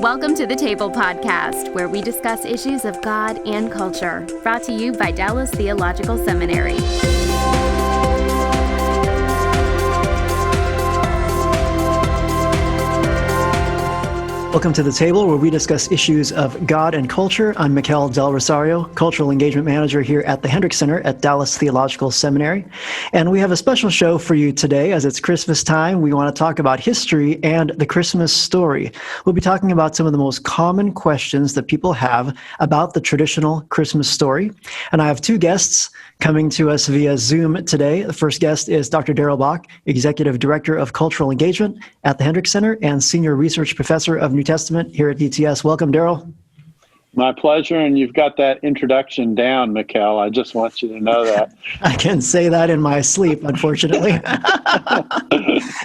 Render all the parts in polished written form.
Welcome to the Table Podcast, where we discuss issues of God and culture, brought to you by Dallas Theological Seminary. Welcome to the table, where we discuss issues of God and culture. I'm Mikel del Rosario, Cultural Engagement Manager here at the Hendrick Center at Dallas Theological Seminary. And we have a special show for you today. As it's Christmas time, we want to talk about history and the Christmas story. We'll be talking about some of the most common questions that people have about the traditional Christmas story. And I have two guests coming to us via Zoom today. The first guest is Dr. Daryl Bach, Executive Director of Cultural Engagement at the Hendrick Center and Senior Research Professor of New Testament here at DTS. Welcome, Daryl. My pleasure, and you've got that introduction down, Mikel. I just want you to know that. I can say that in my sleep, unfortunately.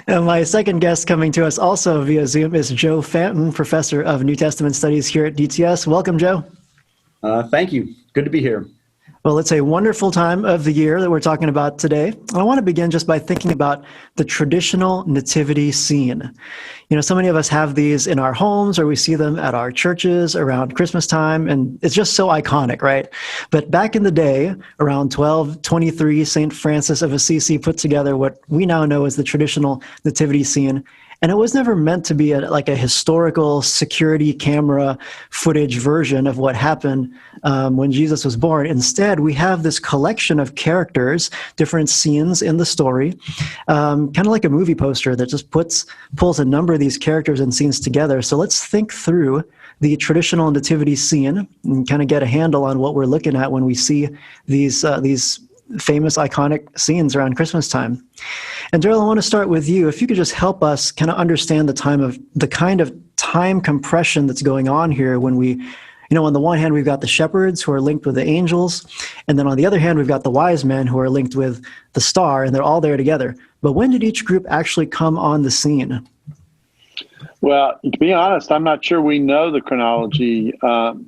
And my second guest coming to us also via Zoom is Joe Fantin, Professor of New Testament Studies here at DTS. Welcome, Joe. Thank you. Good to be here. Well, it's a wonderful time of the year that we're talking about today. I want to begin just by thinking about the traditional nativity scene. You know, so many of us have these in our homes, or we see them at our churches around Christmas time, and it's just so iconic, right? But back in the day, around 1223, St. Francis of Assisi put together what we now know as the traditional nativity scene. And it was never meant to be like a historical security camera footage version of what happened when Jesus was born. Instead, we have this collection of characters, different scenes in the story, kind of like a movie poster that just pulls a number of these characters and scenes together. So let's think through the traditional nativity scene and kind of get a handle on what we're looking at when we see these famous iconic scenes around Christmas time. And Darrell, I want to start with you. If you could just help us kind of understand the kind of time compression that's going on here when we, on the one hand, we've got the shepherds who are linked with the angels. And then on the other hand, we've got the wise men who are linked with the star, and they're all there together. But when did each group actually come on the scene? Well, to be honest, I'm not sure we know the chronology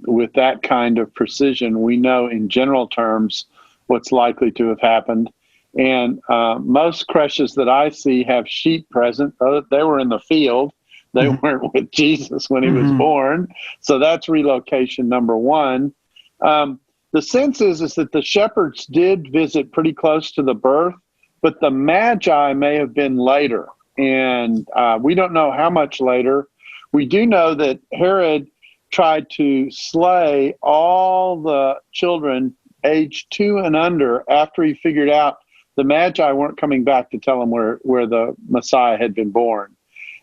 with that kind of precision. We know in general terms what's likely to have happened. And most creches that I see have sheep present. They were in the field. They weren't with Jesus when he was born. So that's relocation number one. The sense is that the shepherds did visit pretty close to the birth, but the Magi may have been later. And we don't know how much later. We do know that Herod tried to slay all the children age 2 and under after he figured out the Magi weren't coming back to tell him where the Messiah had been born.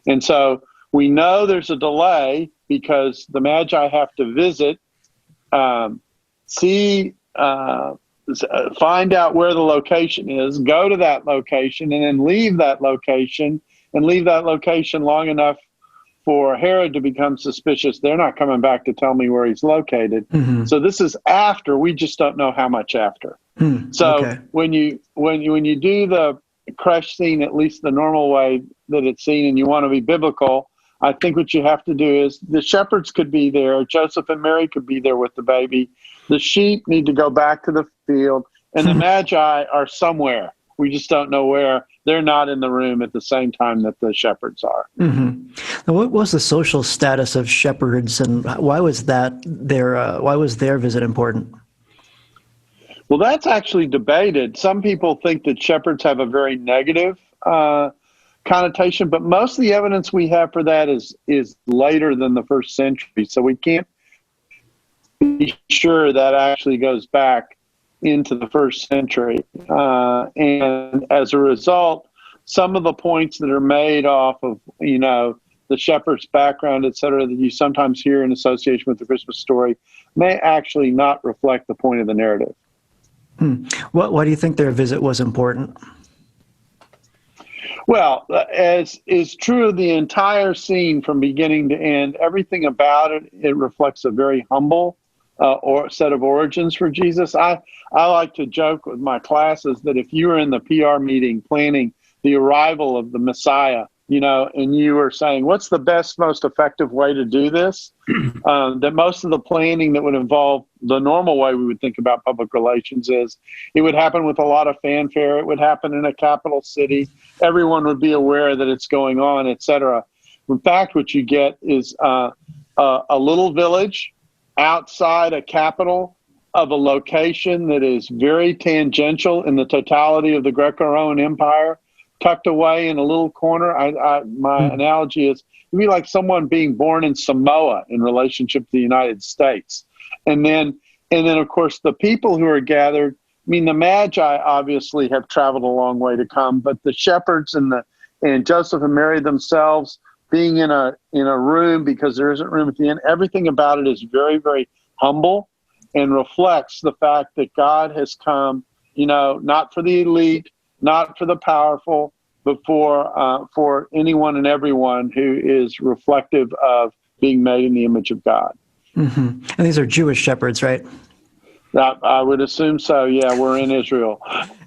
And so we know there's a delay because the Magi have to visit, find out where the location is, go to that location, and then leave that location long enough for Herod to become suspicious. They're not coming back to tell me where he's located. So this is after. We just don't know how much after. So when you do the creche scene, at least the normal way that it's seen, and you want to be biblical, I think what you have to do is the shepherds could be there. Joseph and Mary could be there with the baby. The sheep need to go back to the field, and the Magi are somewhere. We just don't know where. They're not in the room at the same time that the shepherds are. Now, what was the social status of shepherds, and why was their visit important? Well, that's actually debated. Some people think that shepherds have a very negative connotation, but most of the evidence we have for that is later than the first century. So we can't be sure that actually goes back into the first century. And as a result, some of the points that are made off of, the shepherd's background, et cetera, that you sometimes hear in association with the Christmas story may actually not reflect the point of the narrative. Why do you think their visit was important? Well, as is true of the entire scene from beginning to end, everything about it reflects a very humble or set of origins for Jesus. I like to joke with my classes that if you were in the PR meeting planning the arrival of the Messiah, and you were saying, what's the best, most effective way to do this? That most of the planning that would involve the normal way we would think about public relations is it would happen with a lot of fanfare. It would happen in a capital city. Everyone would be aware that it's going on, et cetera. In fact, what you get is a little village outside a capital of a location that is very tangential in the totality of the Greco-Roman Empire, tucked away in a little corner. My analogy is it'd be like someone being born in Samoa in relationship to the United States. And then of course the people who are gathered, I mean, the Magi obviously have traveled a long way to come, but the shepherds and Joseph and Mary themselves being in a room because there isn't room at the end, everything about it is very, very humble and reflects the fact that God has come, not for the elite, not for the powerful, but for anyone and everyone who is reflective of being made in the image of God. Mm-hmm. And these are Jewish shepherds, right? I would assume so. Yeah, we're in Israel.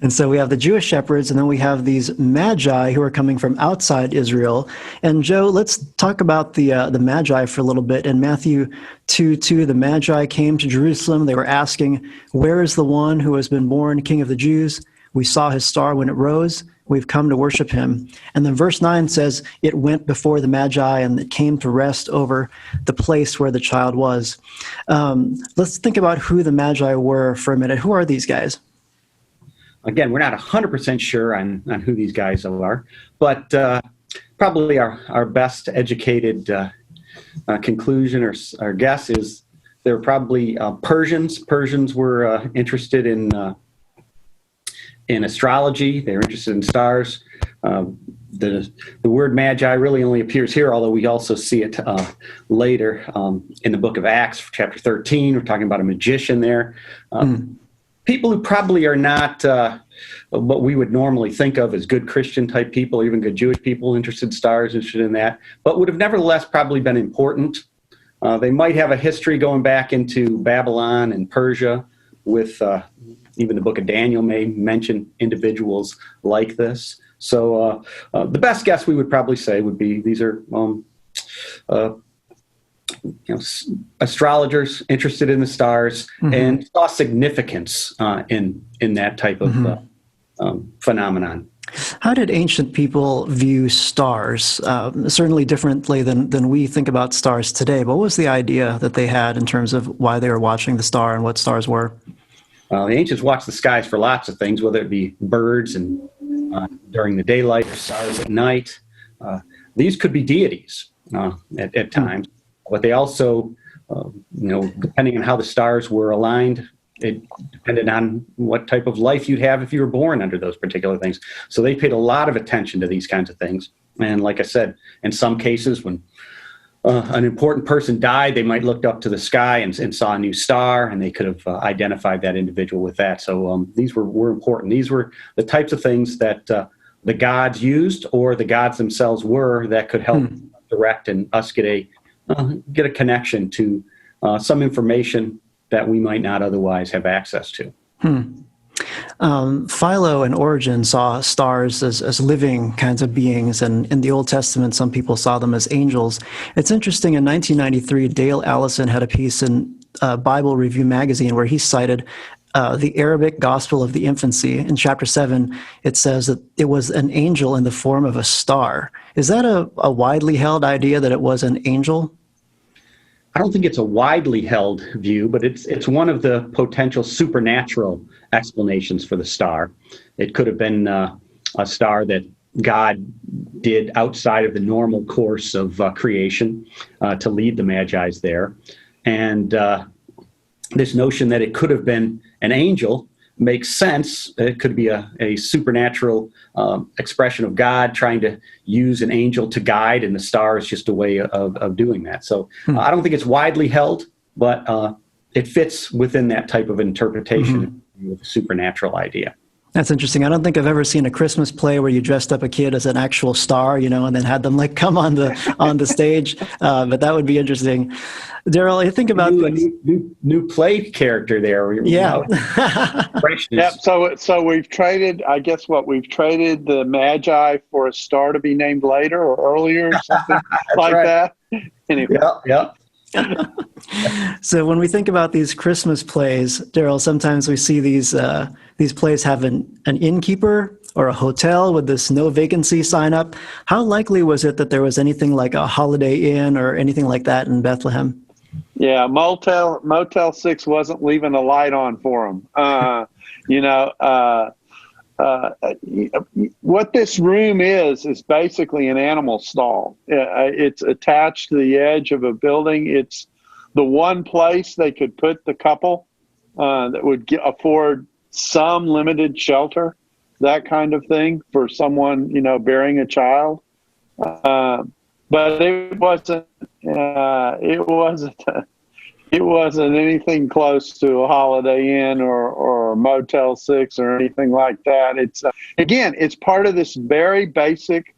And so we have the Jewish shepherds, and then we have these Magi who are coming from outside Israel. And Joe, let's talk about the Magi for a little bit. In Matthew 2:2, the Magi came to Jerusalem. They were asking, "Where is the one who has been born King of the Jews? We saw his star when it rose. We've come to worship him." And then verse 9 says, "It went before the Magi and it came to rest over the place where the child was." Let's think about who the Magi were for a minute. Who are these guys? Again, we're not 100% sure on who these guys are, but probably our best educated conclusion or guess is they're probably Persians. Persians were interested in astrology. They're interested in stars. The word Magi really only appears here, although we also see it later in the book of Acts, chapter 13. We're talking about a magician there. People who probably are not what we would normally think of as good Christian type people, even good Jewish people interested in stars, interested in that, but would have nevertheless probably been important. They might have a history going back into Babylon and Persia with even the book of Daniel may mention individuals like this. So the best guess we would probably say would be these are astrologers interested in the stars and saw significance in that type of phenomenon. How did ancient people view stars? Certainly differently than we think about stars today. But what was the idea that they had in terms of why they were watching the star and what stars were? The ancients watched the skies for lots of things, whether it be birds and during the daylight or stars at night. These could be deities at times, but they also, depending on how the stars were aligned, it depended on what type of life you'd have if you were born under those particular things. So they paid a lot of attention to these kinds of things. And like I said, in some cases, when an important person died, they might look up to the sky and saw a new star, and they could have identified that individual with that. So these were important. These were the types of things that the gods used, or the gods themselves were, that could help direct and us get a connection to some information that we might not otherwise have access to. Philo and Origen saw stars as living kinds of beings, and in the Old Testament, some people saw them as angels. It's interesting, in 1993, Dale Allison had a piece in Bible Review magazine where he cited the Arabic Gospel of the Infancy. In chapter 7, it says that it was an angel in the form of a star. Is that a widely held idea that it was an angel? I don't think it's a widely held view, but it's one of the potential supernatural explanations for the star. It could have been a star that God did outside of the normal course of creation to lead the Magi's there. And this notion that it could have been an angel makes sense. It could be a supernatural expression of God trying to use an angel to guide, and the star is just a way of doing that. So I don't think it's widely held, but it fits within that type of interpretation with a supernatural idea. That's interesting. I don't think I've ever seen a Christmas play where you dressed up a kid as an actual star, and then had them come on the stage. But that would be interesting. Daryl, you think about a new play character there. Yeah. Yep. So we've traded. I guess we've traded the Magi for a star to be named later or earlier, or something like that. Anyway. Yeah. So when we think about these Christmas plays, Daryl, sometimes we see these plays have an innkeeper or a hotel with this no vacancy sign up? How likely was it that there was anything like a Holiday Inn or anything like that in Bethlehem? Yeah, Motel 6 wasn't leaving a light on for them. What this room is basically an animal stall. It's attached to the edge of a building. It's the one place they could put the couple that would afford some limited shelter, that kind of thing, for someone, bearing a child. But it wasn't anything close to a Holiday Inn or Motel 6 or anything like that. It's again, it's part of this very basic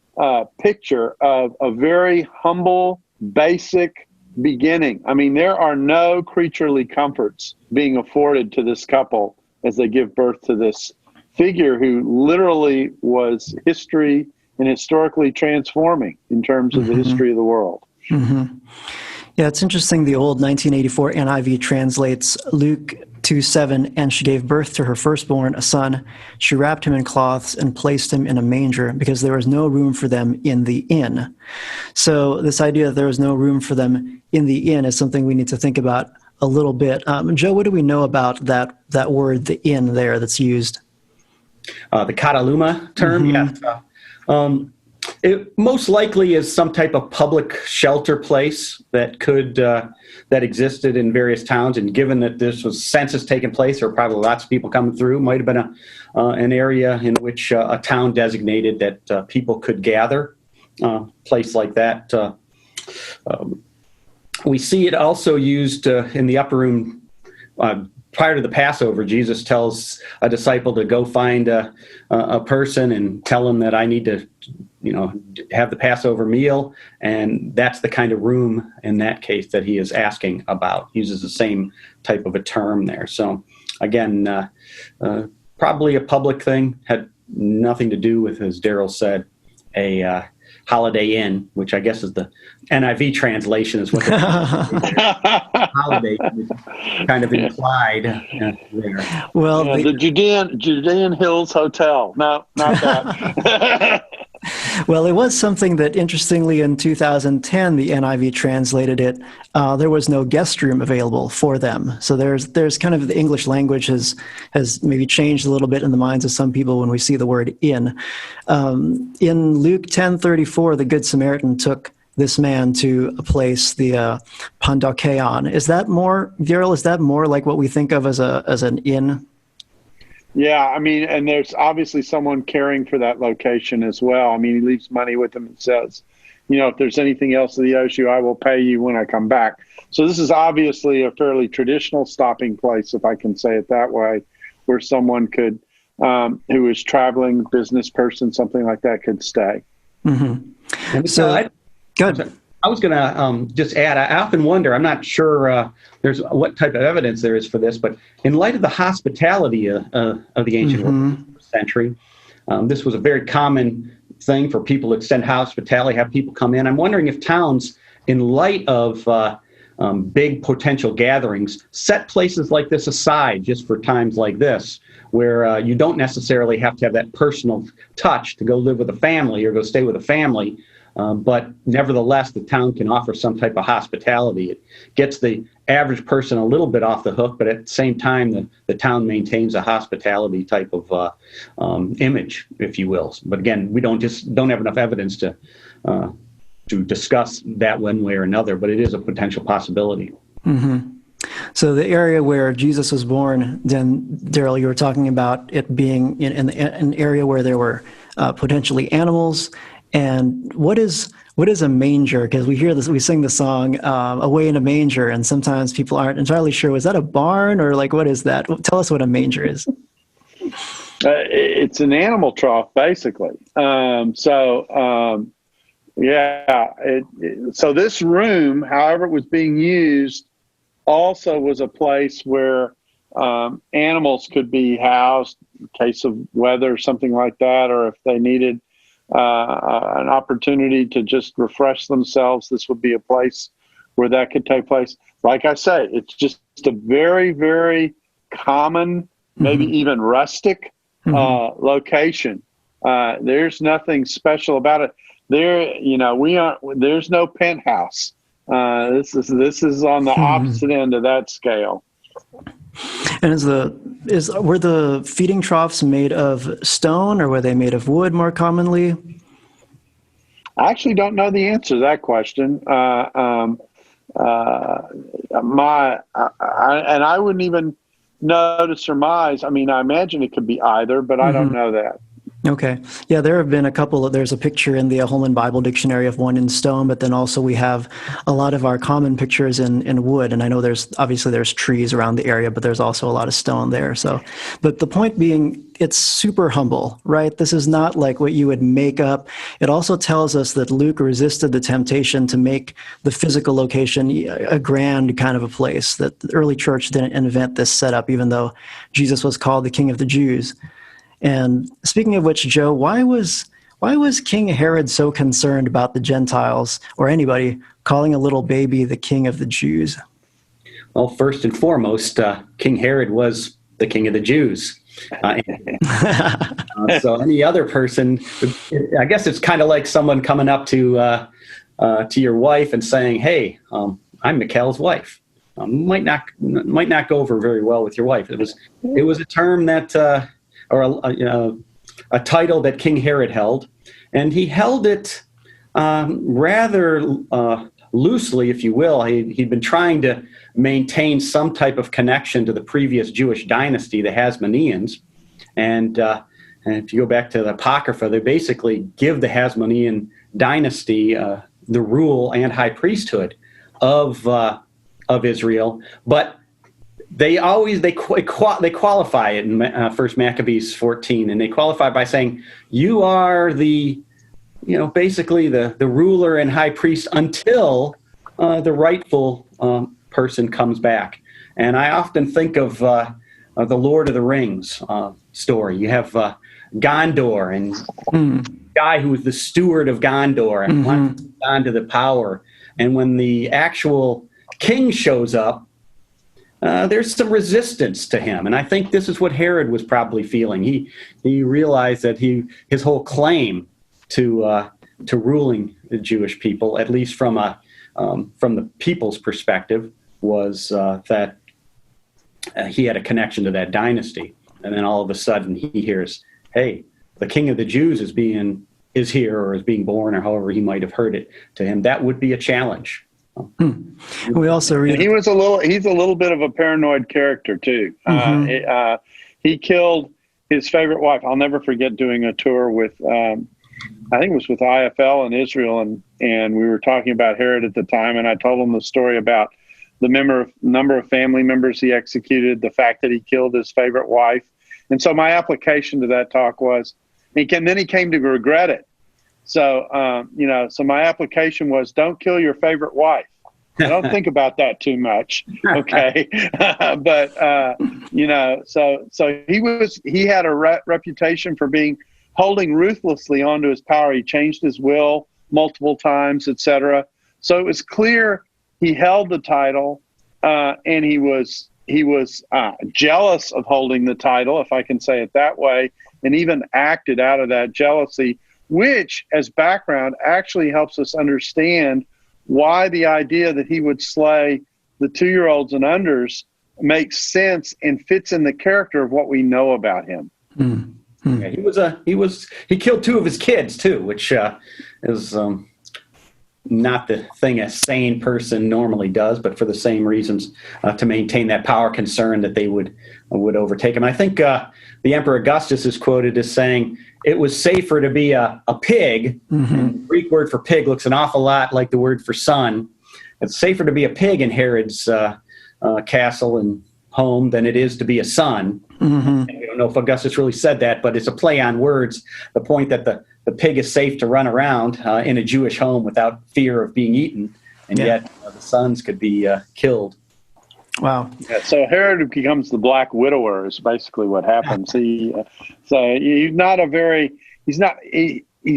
picture of a very humble, basic beginning. I mean, there are no creaturely comforts being afforded to this couple as they give birth to this figure who literally was history and historically transforming in terms of the history of the world. Mm-hmm. Yeah, it's interesting. The old 1984 NIV translates Luke 2:7, and she gave birth to her firstborn, a son. She wrapped him in cloths and placed him in a manger because there was no room for them in the inn. So this idea that there was no room for them in the inn is something we need to think about a little bit. Joe, what do we know about that word, the inn there that's used? The kataluma term, yes. It most likely is some type of public shelter place that that existed in various towns. And given that this was census taking place, there were probably lots of people coming through. Might have been an area in which a town designated that people could gather. Place like that. We see it also used in the upper room. Prior to the Passover, Jesus tells a disciple to go find a person and tell him that I need to, have the Passover meal. And that's the kind of room in that case that he is asking about. He uses the same type of a term there. So again, probably a public thing, had nothing to do with, as Daryl said, a Holiday Inn, which I guess is the NIV translation is what the Holiday is kind of implied there. Well, the Judean Hills Hotel. No, not that. Well, it was something that, interestingly, in 2010, the NIV translated it. There was no guest room available for them. So there's kind of the English language has maybe changed a little bit in the minds of some people when we see the word inn. In Luke 10:34, the Good Samaritan took this man to a place, the Pandokeon. Is that more, Daryl? Is that more like what we think of as an inn? Yeah, I mean, and there's obviously someone caring for that location as well. I mean, he leaves money with them and says, if there's anything else that he owes you, I will pay you when I come back. So this is obviously a fairly traditional stopping place, if I can say it that way, where someone could, who is traveling, business person, something like that, could stay. Mm-hmm. So, good. I was going to just add, I often wonder, I'm not sure there's what type of evidence there is for this, but in light of the hospitality of the ancient world, century, this was a very common thing for people to extend hospitality, have people come in. I'm wondering if towns, in light of big potential gatherings, set places like this aside just for times like this, where you don't necessarily have to have that personal touch to go live with a family or go stay with a family. But nevertheless, the town can offer some type of hospitality. It gets the average person a little bit off the hook, but at the same time, the town maintains a hospitality type of image, if you will. But again, we don't have enough evidence to discuss that one way or another, but it is a potential possibility. Mm-hmm. So the area where Jesus was born, then, Daryl, you were talking about it being in an area where there were potentially animals. And what is a manger? Because we hear this, we sing the song "Away in a Manger," and sometimes people aren't entirely sure. Was that a barn or what is that? Tell us what a manger is. It's an animal trough, basically. So this room, however it was being used, also was a place where animals could be housed in case of weather or something like that, or if they needed an opportunity to just refresh themselves. This would be a place where that could take place. Like I say, it's just a very, very common, maybe even rustic location There's nothing special about it. There's no penthouse. This is on the opposite end of that scale. And were the feeding troughs made of stone, or were they made of wood more commonly? I actually don't know the answer to that question. And I wouldn't even know to surmise. I mean, I imagine it could be either, but I don't know that. Okay. Yeah, there have been a couple there's a picture in the Holman Bible Dictionary of one in stone, but then also we have a lot of our common pictures in wood. And I know there's trees around the area, but there's also a lot of stone there. So, but the point being, it's super humble, right? This is not like what you would make up. It also tells us that Luke resisted the temptation to make the physical location a grand kind of a place, that the early church didn't invent this setup, even though Jesus was called the King of the Jews. And speaking of which, Joe, why was King Herod so concerned about the Gentiles, or anybody, calling a little baby the King of the Jews? Well, first and foremost, King Herod was the King of the Jews. So any other person, I guess it's kind of like someone coming up to your wife and saying, "Hey, I'm Mikel's wife." Might not go over very well with your wife. It was a term that. Or a title that King Herod held, and he held it rather loosely, if you will. He'd been trying to maintain some type of connection to the previous Jewish dynasty, the Hasmoneans, and if you go back to the Apocrypha, they basically give the Hasmonean dynasty the rule and high priesthood of Israel, but they qualify it in First Maccabees 14, and they qualify by saying, "You are basically the ruler and high priest until the rightful person comes back." And I often think of the Lord of the Rings story. You have Gondor, and the guy who was the steward of Gondor and wants on to the power. And when the actual king shows up, there's some resistance to him, and I think this is what Herod was probably feeling. He realized that his whole claim to ruling the Jewish people, at least from the people's perspective, was that he had a connection to that dynasty. And then all of a sudden he hears, "Hey, the King of the Jews is here, or is being born," or however he might have heard it to him. That would be a challenge. We also read. And he's a little bit of a paranoid character too. He killed his favorite wife. I'll never forget doing a tour with, I think it was with IFL in Israel, and we were talking about Herod at the time, and I told him the story about the number of family members he executed, the fact that he killed his favorite wife, and so my application to that talk was, then he came to regret it. So, so my application was, don't kill your favorite wife. I don't think about that too much. Okay. But, so he had a reputation for holding ruthlessly onto his power. He changed his will multiple times, etc. So it was clear he held the title, and he was jealous of holding the title, if I can say it that way, and even acted out of that jealousy, which, as background, actually helps us understand why the idea that he would slay the 2-year-olds and unders makes sense and fits in the character of what we know about him. Yeah, he killed 2 of his kids too, which is not the thing a sane person normally does, but for the same reasons, to maintain that power concern that they would overtake him. I think the Emperor Augustus is quoted as saying, "It was safer to be a pig." And the Greek word for pig looks an awful lot like the word for son. It's safer to be a pig in Herod's castle and home than it is to be a son. I don't know if Augustus really said that, but it's a play on words. The point that the pig is safe to run around in a Jewish home without fear of being eaten, and yet the sons could be killed. Wow. Yeah, so Herod becomes the Black Widower is basically what happens. He's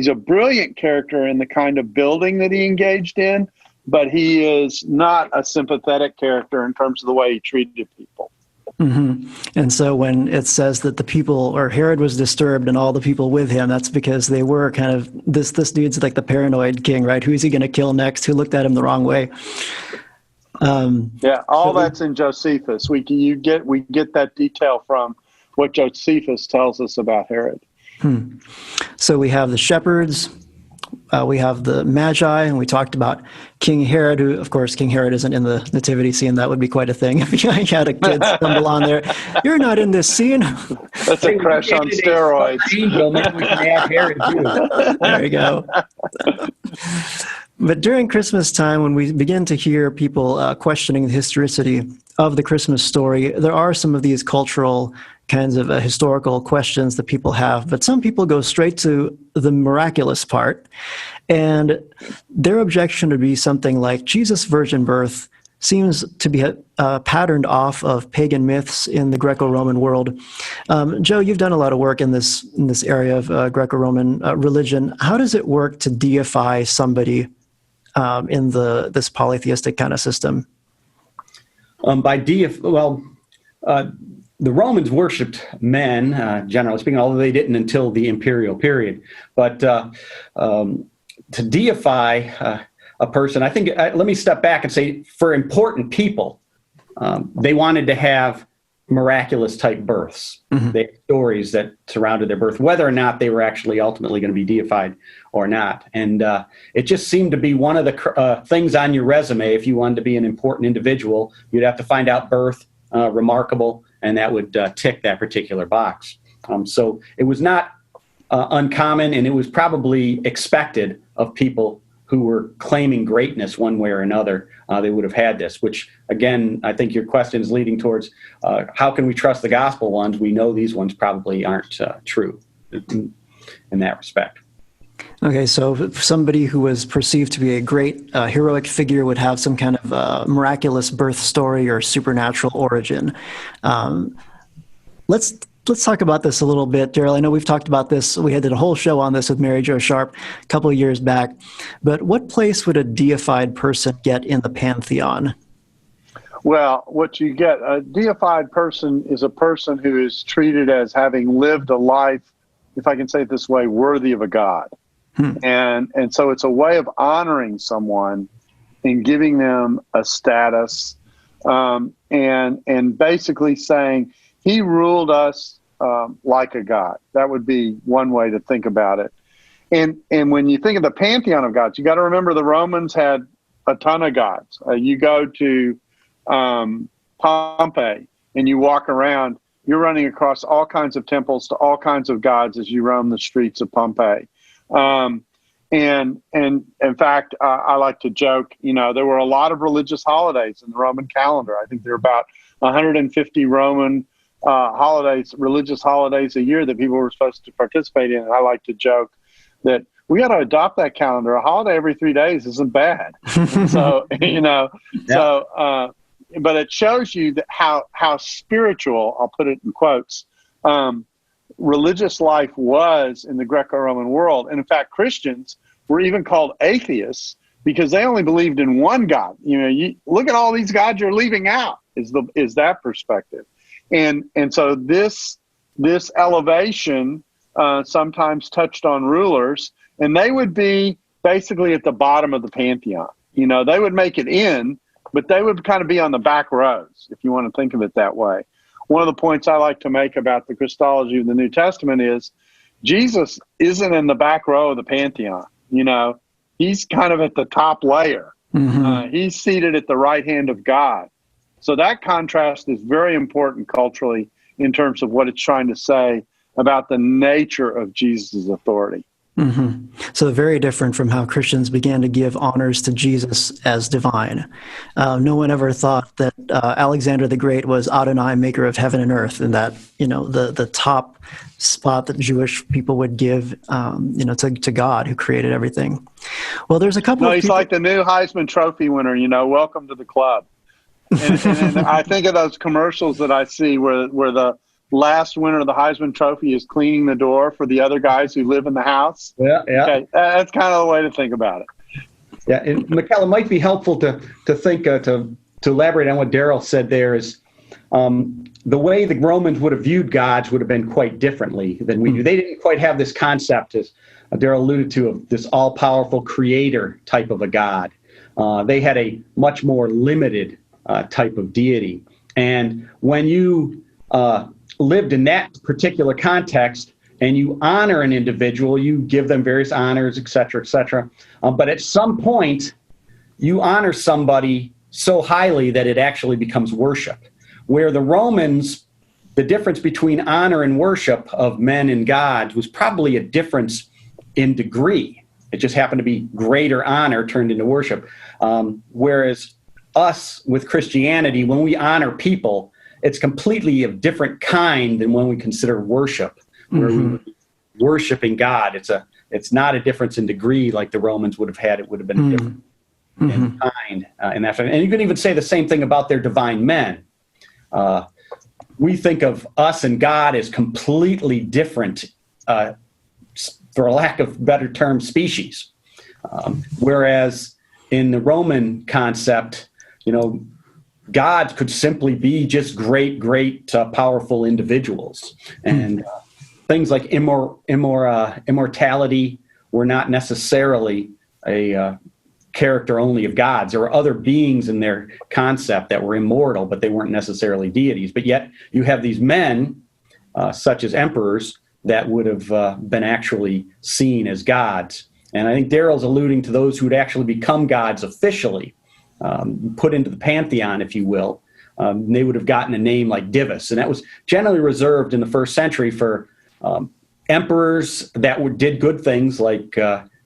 a brilliant character in the kind of building that he engaged in, but he is not a sympathetic character in terms of the way he treated people. And so when it says that the people, or Herod was disturbed and all the people with him, that's because they were kind of, this dude's like the paranoid king, right? Who is he going to kill next? Who looked at him the wrong way? That's in Josephus. We get that detail from what Josephus tells us about Herod. So we have the shepherds, we have the Magi, and we talked about King Herod, who, of course, King Herod isn't in the nativity scene. That would be quite a thing if you had a kid stumble on there. You're not in this scene. That's a crush on steroids. Angel, maybe we can add Herod too. There you go. But during Christmas time, when we begin to hear people questioning the historicity of the Christmas story, there are some of these cultural kinds of historical questions that people have. But some people go straight to the miraculous part. And their objection would be something like Jesus' virgin birth seems to be patterned off of pagan myths in the Greco-Roman world. Joe, you've done a lot of work in this area of Greco-Roman religion. How does it work to deify somebody in this polytheistic kind of system? The Romans worshipped men, generally speaking, although they didn't until the imperial period. But to deify a person, I think, let me step back and say, for important people, they wanted to have miraculous type births. They had stories that surrounded their birth, whether or not they were actually ultimately going to be deified or not. And it just seemed to be one of the things on your resume. If you wanted to be an important individual, you'd have to find out birth, remarkable, and that would tick that particular box. So it was not uncommon, and it was probably expected of people who were claiming greatness one way or another. They would have had this, which, again, I think your question is leading towards how can we trust the gospel ones? We know these ones probably aren't true in that respect. Okay, so somebody who was perceived to be a great heroic figure would have some kind of miraculous birth story or supernatural origin. Let's talk about this a little bit, Daryl. I know we've talked about this. We did a whole show on this with Mary Jo Sharp a couple of years back. But what place would a deified person get in the pantheon? Well, what you get, a deified person is a person who is treated as having lived a life, if I can say it this way, worthy of a god. And so it's a way of honoring someone and giving them a status, and basically saying, he ruled us like a god. That would be one way to think about it. And when you think of the pantheon of gods, you got to remember the Romans had a ton of gods. You go to Pompeii and you walk around, you're running across all kinds of temples to all kinds of gods as you roam the streets of Pompeii. And in fact, I like to joke, there were a lot of religious holidays in the Roman calendar. I think there are about 150 Roman religious holidays a year that people were supposed to participate in. And I like to joke that we got to adopt that calendar. A holiday every 3 days isn't bad. So, but it shows you that how spiritual, I'll put it in quotes, religious life was in the Greco-Roman world. And in fact, Christians were even called atheists because they only believed in one God. You look at all these gods you're leaving out is that perspective. And so this elevation sometimes touched on rulers, and they would be basically at the bottom of the pantheon. They would make it in, but they would kind of be on the back rows, if you want to think of it that way. One of the points I like to make about the Christology of the New Testament is Jesus isn't in the back row of the pantheon. He's kind of at the top layer. He's seated at the right hand of God. So that contrast is very important culturally in terms of what it's trying to say about the nature of Jesus' authority. So very different from how Christians began to give honors to Jesus as divine. No one ever thought that Alexander the Great was Adonai, maker of heaven and earth, and that the top spot that Jewish people would give to God who created everything. Well, there's a couple. No, of he's like the new Heisman Trophy winner. Welcome to the club. And I think of those commercials that I see where the last winner of the Heisman Trophy is cleaning the door for the other guys who live in the house. Yeah. Okay, that's kind of the way to think about it. Yeah, and Mikel, it might be helpful to think to elaborate on what Darrell said there is the way the Romans would have viewed gods would have been quite differently than we do. They didn't quite have this concept, as Darrell alluded to, of this all-powerful creator type of a god. They had a much more limited type of deity. And when you lived in that particular context and you honor an individual, you give them various honors, et cetera, et cetera. But at some point, you honor somebody so highly that it actually becomes worship. Where the Romans, the difference between honor and worship of men and gods was probably a difference in degree. It just happened to be greater honor turned into worship. Whereas us with Christianity, when we honor people, it's completely a different kind than when we consider worship, where we're worshiping God. It's not a difference in degree like the Romans would have had. It would have been a different in kind. And you can even say the same thing about their divine men. We think of us and God as completely different, for a lack of better term, species. Whereas in the Roman concept, gods could simply be just great, powerful individuals. And things like immortality were not necessarily a character only of gods. There were other beings in their concept that were immortal, but they weren't necessarily deities. But yet you have these men, such as emperors, that would have been actually seen as gods. And I think Darrell's alluding to those who would actually become gods officially, put into the pantheon, if you will. They would have gotten a name like Divus. And that was generally reserved in the first century for emperors that did good things like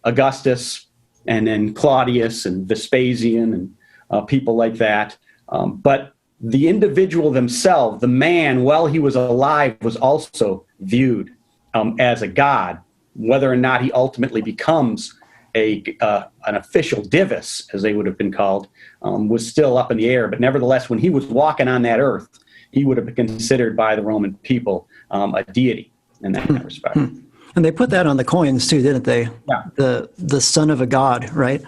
Augustus, and then Claudius and Vespasian and people like that. But the individual themselves, the man, while he was alive, was also viewed as a god. Whether or not he ultimately becomes an official divus, as they would have been called, was still up in the air. But nevertheless, when he was walking on that earth, he would have been considered by the Roman people a deity in that respect. And they put that on the coins too, didn't they? Yeah. The son of a god, right?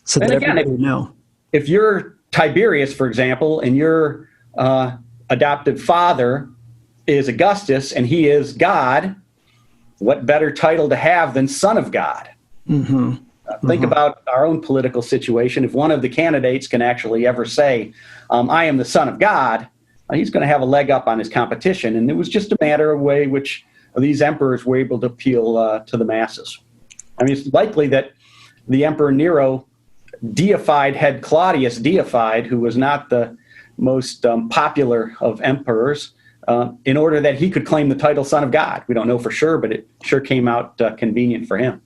So that everybody would know. If you're Tiberius, for example, and your adopted father is Augustus and he is God, what better title to have than son of God? Think about our own political situation. If one of the candidates can actually ever say, I am the son of God, he's going to have a leg up on his competition. And it was just a matter of way which these emperors were able to appeal to the masses. I mean, it's likely that the Emperor Nero had Claudius deified, who was not the most popular of emperors, in order that he could claim the title Son of God. We don't know for sure, but it sure came out convenient for him.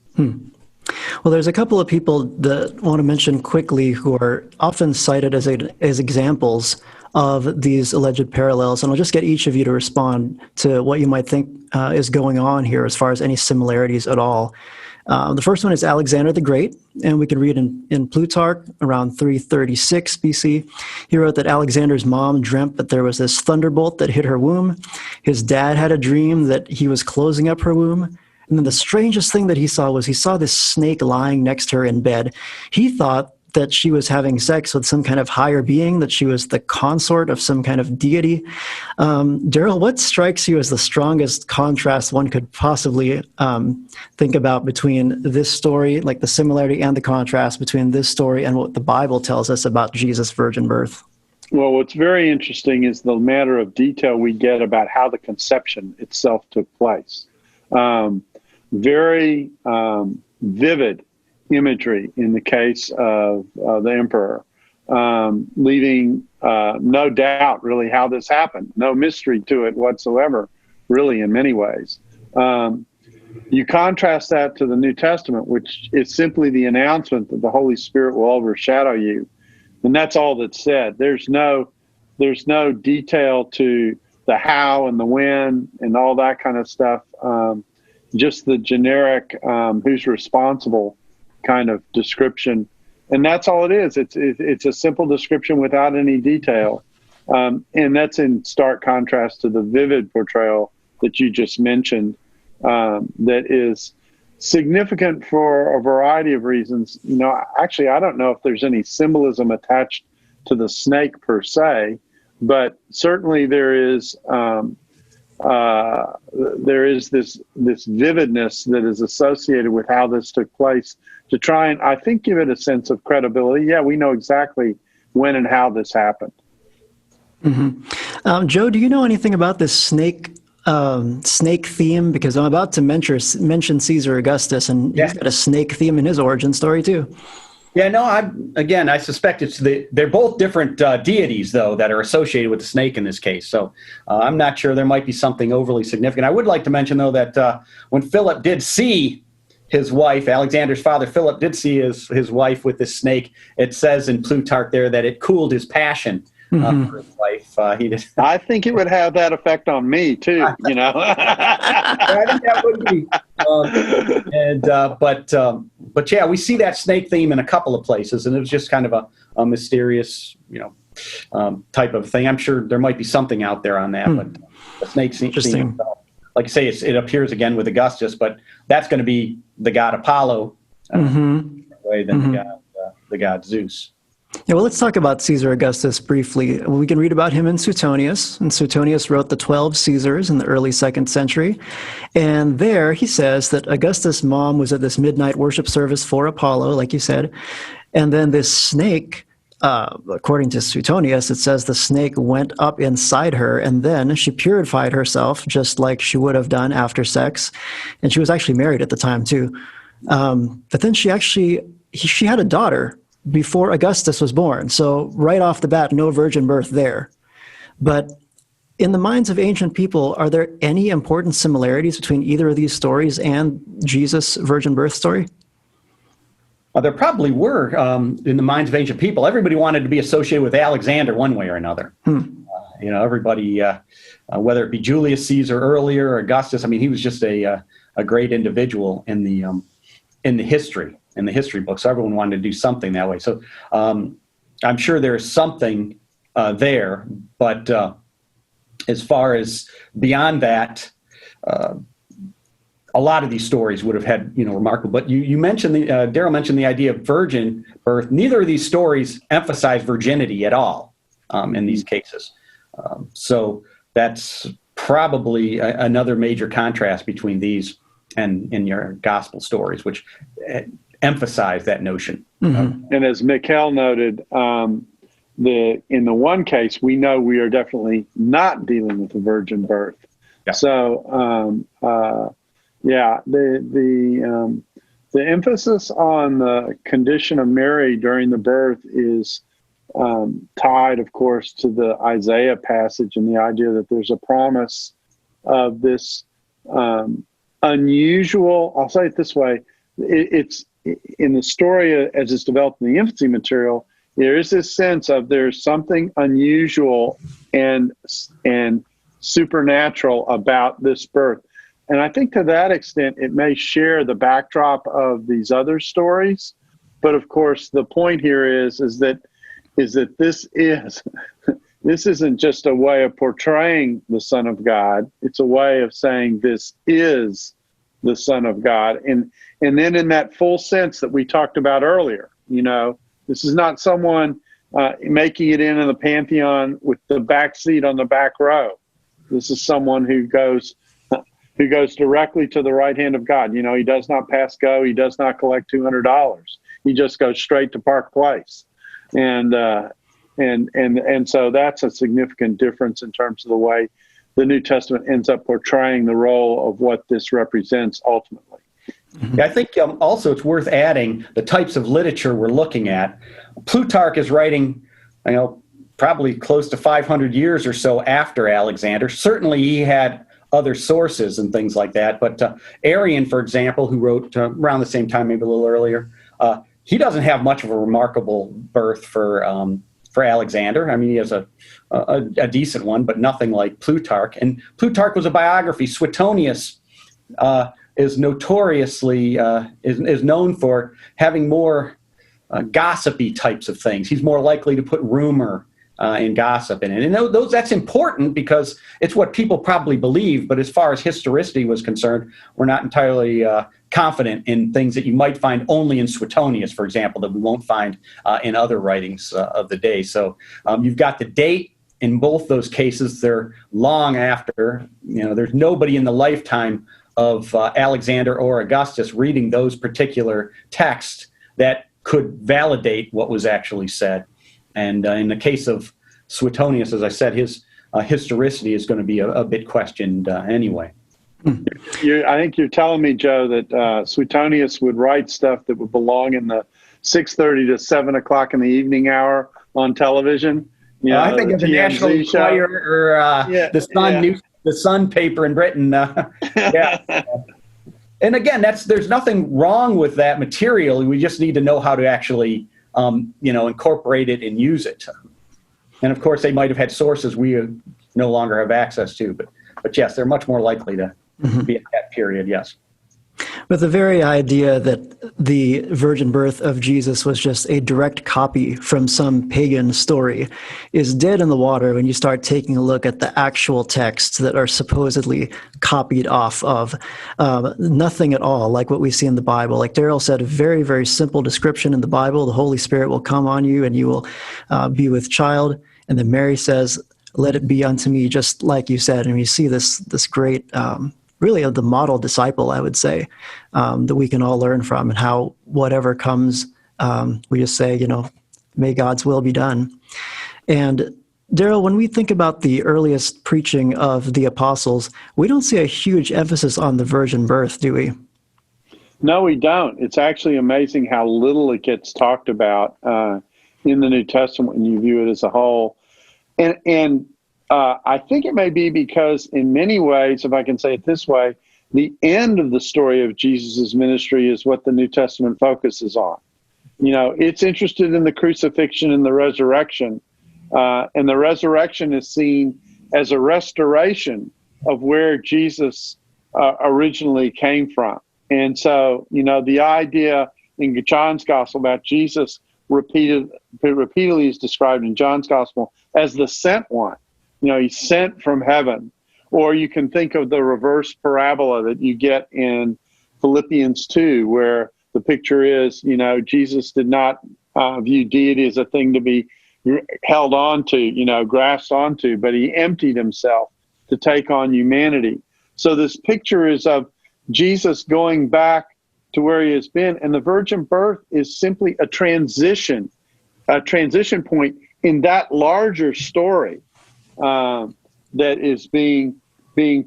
Well, there's a couple of people that I want to mention quickly who are often cited as examples of these alleged parallels, and I'll just get each of you to respond to what you might think is going on here as far as any similarities at all. The first one is Alexander the Great, and we can read in Plutarch around 336 BC. He wrote that Alexander's mom dreamt that there was this thunderbolt that hit her womb. His dad had a dream that he was closing up her womb. And then the strangest thing that he saw was he saw this snake lying next to her in bed. He thought that she was having sex with some kind of higher being, that she was the consort of some kind of deity. Darrell, what strikes you as the strongest contrast one could possibly think about between this story, like the similarity and the contrast between this story and what the Bible tells us about Jesus' virgin birth? Well, what's very interesting is the matter of detail we get about how the conception itself took place. Very vivid imagery in the case of the emperor, leaving no doubt really how this happened. No mystery to it whatsoever, really, in many ways. You contrast that to the New Testament, which is simply the announcement that the Holy Spirit will overshadow you. And that's all that's said. There's no detail to the how and the when and all that kind of stuff. Just the generic who's responsible kind of description, and that's all it is. It's a simple description without any detail, and that's in stark contrast to the vivid portrayal that you just mentioned. That is significant for a variety of reasons. Actually, I don't know if there's any symbolism attached to the snake per se, but certainly there is this vividness that is associated with how this took place to try and, I think, give it a sense of credibility. Yeah, we know exactly when and how this happened. Mm-hmm. Joe, do you know anything about this snake theme? Because I'm about to mention Cesar Augustus, and he's got a snake theme in his origin story too. Yeah, no, I suspect they're both different deities, though, that are associated with the snake in this case. So I'm not sure. There might be something overly significant. I would like to mention, though, that when Philip did see his wife, Alexander's father, Philip did see his wife with this snake, it says in Plutarch there that it cooled his passion for his wife. I think it would have that effect on me, too, you know. I think that would be. But yeah, we see that snake theme in a couple of places, and it was just kind of a mysterious, type of thing. I'm sure there might be something out there on that, but the snake theme, like I say, it appears again with Augustus, but that's going to be the god Apollo, way than the god Zeus. Yeah, well, let's talk about Cesar Augustus briefly. We can read about him in Suetonius, and Suetonius wrote the 12 Caesars in the early 2nd century. And there he says that Augustus' mom was at this midnight worship service for Apollo, like you said. And then this snake, according to Suetonius, it says the snake went up inside her, and then she purified herself just like she would have done after sex. And she was actually married at the time, too. But then she had a daughter before Augustus was born. So right off the bat, no virgin birth there. But in the minds of ancient people, are there any important similarities between either of these stories and Jesus' virgin birth story? There probably were in the minds of ancient people. Everybody wanted to be associated with Alexander one way or another. Everybody, whether it be Julius Caesar earlier or Augustus, I mean, he was just a great individual in the history. In the history books, so everyone wanted to do something that way. So I'm sure there's something there, but as far as beyond that, a lot of these stories would have had remarkable. But you mentioned Daryl mentioned the idea of virgin birth. Neither of these stories emphasize virginity at all in these cases. So that's probably another major contrast between these and in your gospel stories, which emphasize that notion. And as Mikel noted, in the one case, we know we are definitely not dealing with a virgin birth. Yeah. So, the emphasis on the condition of Mary during the birth is tied, of course, to the Isaiah passage and the idea that there's a promise of this unusual. I'll say it this way: it's in the story as it's developed in the infancy material, there is this sense of there's something unusual and supernatural about this birth. And I think to that extent, it may share the backdrop of these other stories. But of course, the point here is that this isn't just a way of portraying the Son of God. It's a way of saying this is the Son of God. And then in that full sense that we talked about earlier, this is not someone making it in the pantheon with the back seat on the back row. This is someone who goes directly to the right hand of God. He does not pass go. He does not collect $200. He just goes straight to Park Place. And so that's a significant difference in terms of the way the New Testament ends up portraying the role of what this represents ultimately. Yeah, I think also it's worth adding the types of literature we're looking at. Plutarch is writing, probably close to 500 years or so after Alexander. Certainly he had other sources and things like that. But Arian, for example, who wrote around the same time, maybe a little earlier, he doesn't have much of a remarkable birth for Alexander. I mean, he has a decent one, but nothing like Plutarch. And Plutarch was a biography. Suetonius is notoriously is known for having more gossipy types of things. He's more likely to put rumor and gossip in it. And that's important because it's what people probably believe. But as far as historicity was concerned, we're not entirely confident in things that you might find only in Suetonius, for example, that we won't find in other writings of the day. So you've got the date in both those cases, they're long after, there's nobody in the lifetime of Alexander or Augustus reading those particular texts that could validate what was actually said. And in the case of Suetonius, as I said, his historicity is going to be a bit questioned anyway. I think you're telling me, Joe, that Suetonius would write stuff that would belong in the 6:30 to 7 o'clock in the evening hour on television. I think of the National Enquirer or the Sun paper in Britain. And again, there's nothing wrong with that material. We just need to know how to actually, incorporate it and use it. And of course, they might have had sources we no longer have access to. But yes, they're much more likely to be at that period. Yes. But the very idea that the virgin birth of Jesus was just a direct copy from some pagan story is dead in the water when you start taking a look at the actual texts that are supposedly copied off of nothing at all like what we see in the Bible. Like Darrell said, a very, very simple description in the Bible. The Holy Spirit will come on you and you will be with child. And then Mary says, "Let it be unto me," just like you said. And you see this great really of the model disciple, I would say, that we can all learn from, and how whatever comes, we just say, may God's will be done. And Darrell, when we think about the earliest preaching of the apostles, we don't see a huge emphasis on the virgin birth, do we? No, we don't. It's actually amazing how little it gets talked about in the New Testament when you view it as a whole. And I think it may be because in many ways, if I can say it this way, the end of the story of Jesus' ministry is what the New Testament focuses on. It's interested in the crucifixion and the resurrection, and the resurrection is seen as a restoration of where Jesus originally came from. And so, the idea in John's gospel about Jesus repeatedly is described in John's gospel as the sent one. He's sent from heaven. Or you can think of the reverse parabola that you get in Philippians 2, where the picture is, Jesus did not view deity as a thing to be held on to, grasped onto, but he emptied himself to take on humanity. So this picture is of Jesus going back to where he has been. And the virgin birth is simply a transition point in that larger story that is being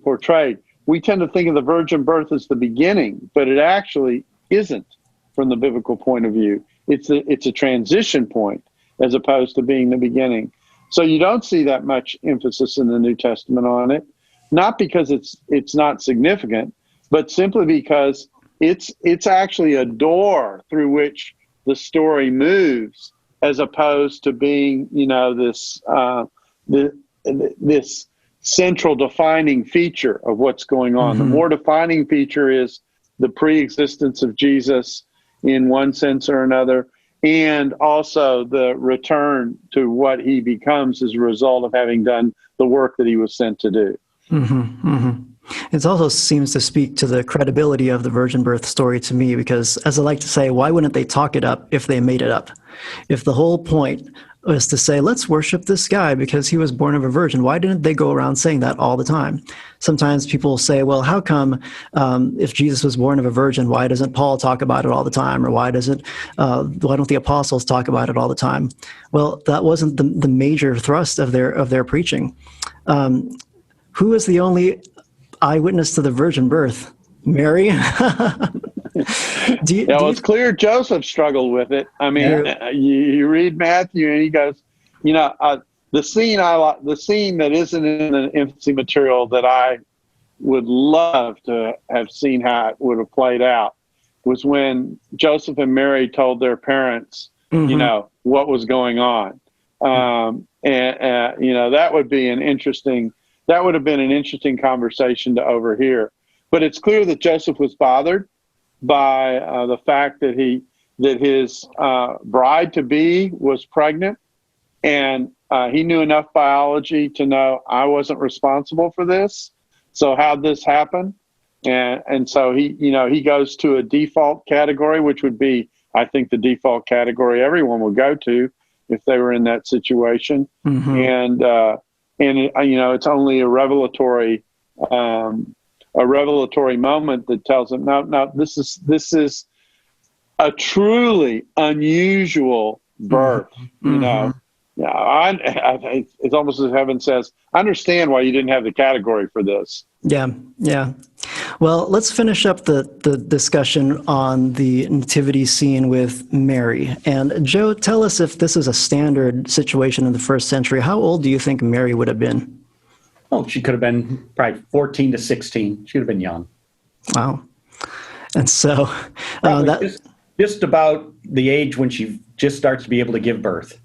portrayed. We tend to think of the virgin birth as the beginning, but it actually isn't from the biblical point of view. It's a transition point as opposed to being the beginning. So you don't see that much emphasis in the New Testament on it, not because it's not significant, but simply because it's actually a door through which the story moves, as opposed to being, this central defining feature of what's going on. The more defining feature is the pre-existence of Jesus in one sense or another, and also the return to what he becomes as a result of having done the work that he was sent to do. It also seems to speak to the credibility of the virgin birth story to me, because, as I like to say, why wouldn't they talk it up if they made it up? If the whole point was to say, let's worship this guy because he was born of a virgin, why didn't they go around saying that all the time? Sometimes people say, well, how come if Jesus was born of a virgin, why doesn't Paul talk about it all the time? Or why don't the apostles talk about it all the time? Well, that wasn't the major thrust of their preaching. Who is the only eyewitness to the virgin birth? Mary? It's clear Joseph struggled with it. I mean, you read Matthew and he goes, the scene that isn't in the infancy material that I would love to have seen how it would have played out was when Joseph and Mary told their parents, what was going on. That would have been an interesting conversation to overhear. But it's clear that Joseph was bothered by the fact that his bride-to-be was pregnant, and he knew enough biology to know I wasn't responsible for this. So how'd this happen? And so he goes to a default category, which would be, I think, the default category everyone would go to if they were in that situation. And and it's only a revelatory moment that tells them, no, this is a truly unusual birth. Mm-hmm. It's almost as heaven says, I understand why you didn't have the category for this. Yeah. Well, let's finish up the discussion on the nativity scene with Mary. And Joe, tell us if this is a standard situation in the first century. How old do you think Mary would have been? Oh, she could have been probably 14 to 16. She would have been young. Wow. And so just about the age when she just starts to be able to give birth.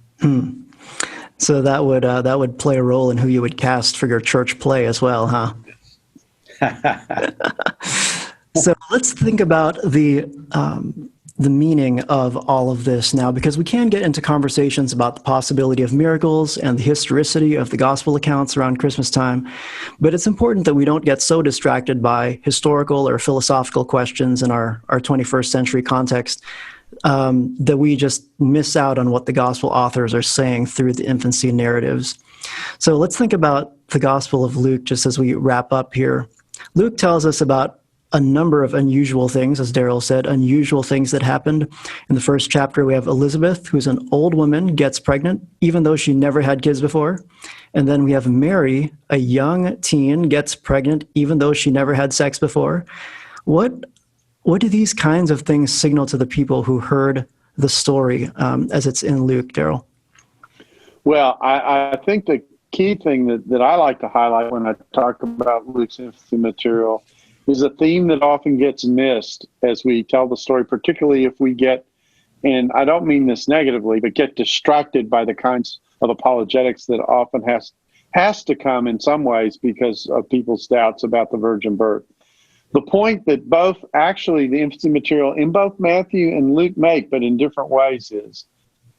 So that would play a role in who you would cast for your church play as well, huh? So let's think about the meaning of all of this now, because we can get into conversations about the possibility of miracles and the historicity of the gospel accounts around Christmas time. But it's important that we don't get so distracted by historical or philosophical questions in our 21st century context that we just miss out on what the gospel authors are saying through the infancy narratives. So let's think about the Gospel of Luke just as we wrap up here. Luke tells us about a number of unusual things, as Darrell said, unusual things that happened. In the first chapter, we have Elizabeth, who's an old woman, gets pregnant, even though she never had kids before. And then we have Mary, a young teen, gets pregnant, even though she never had sex before. What do these kinds of things signal to the people who heard the story as it's in Luke, Darrell? Well, I think the key thing that I like to highlight when I talk about Luke's infancy material is a theme that often gets missed as we tell the story, particularly if we get, and I don't mean this negatively, but get distracted by the kinds of apologetics that often has to come in some ways because of people's doubts about the virgin birth. The point that both actually the infancy material in both Matthew and Luke make, but in different ways, is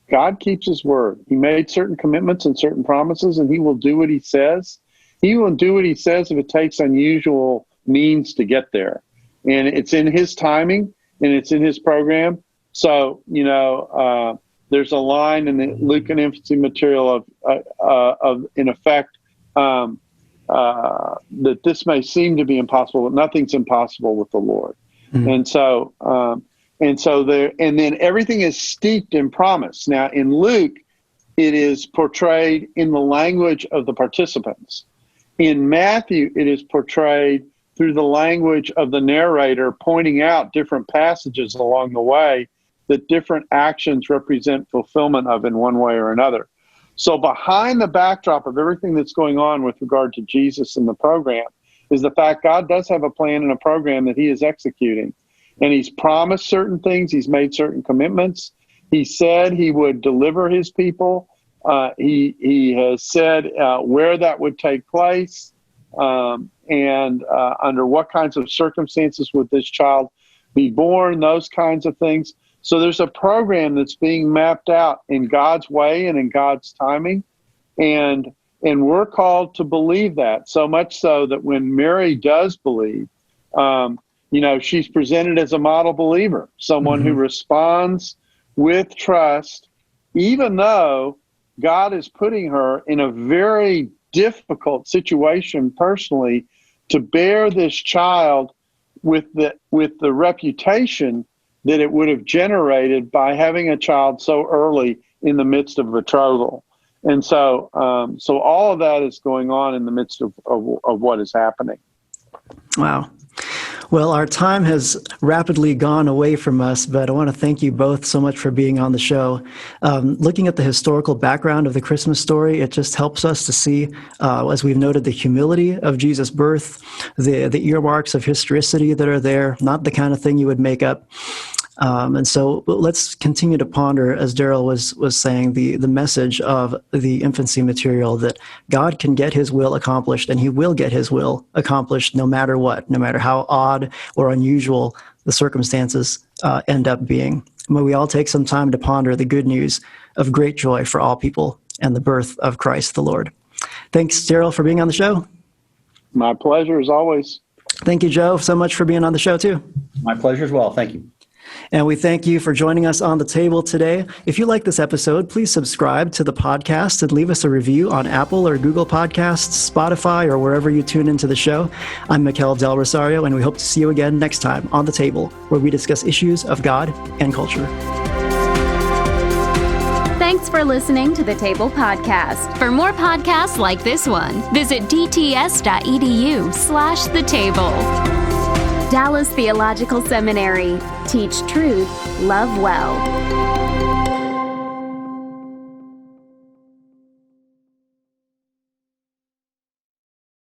God keeps his word. He made certain commitments and certain promises, and he will do what he says. He will do what he says if it takes unusual means to get there. And it's in his timing and it's in his program. So, there's a line in the Luke and infancy material of in effect, that this may seem to be impossible, but nothing's impossible with the Lord. Mm-hmm. And then everything is steeped in promise. Now in Luke, it is portrayed in the language of the participants. In Matthew, it is portrayed through the language of the narrator, pointing out different passages along the way that different actions represent fulfillment of in one way or another. So behind the backdrop of everything that's going on with regard to Jesus and the program is the fact God does have a plan and a program that he is executing. And he's promised certain things. He's made certain commitments. He said he would deliver his people. He has said where that would take place and under what kinds of circumstances would this child be born, those kinds of things. So there's a program that's being mapped out in God's way and in God's timing. And we're called to believe that, so much so that when Mary does believe, she's presented as a model believer, someone who responds with trust, even though God is putting her in a very difficult situation personally to bear this child with the reputation that it would have generated by having a child so early in the midst of betrothal. And so all of that is going on in the midst of what is happening. Wow. Well, our time has rapidly gone away from us, but I want to thank you both so much for being on the show. Looking at the historical background of the Christmas story, it just helps us to see, as we've noted, the humility of Jesus' birth, the earmarks of historicity that are there, not the kind of thing you would make up. And so let's continue to ponder, as Darrell was saying, the message of the infancy material, that God can get his will accomplished, and he will get his will accomplished no matter what, no matter how odd or unusual the circumstances end up being. May we all take some time to ponder the good news of great joy for all people and the birth of Christ the Lord. Thanks, Darrell, for being on the show. My pleasure, as always. Thank you, Joe, so much for being on the show, too. My pleasure as well. Thank you. And we thank you for joining us on the table today. If you like this episode, please subscribe to the podcast and leave us a review on Apple or Google Podcasts, Spotify, or wherever you tune into the show. I'm Mikel del Rosario, and we hope to see you again next time on The Table, where we discuss issues of God and culture. Thanks for listening to the Table Podcast. For more podcasts like this one, visit dts.edu/the table. Dallas Theological Seminary. Teach truth, love well.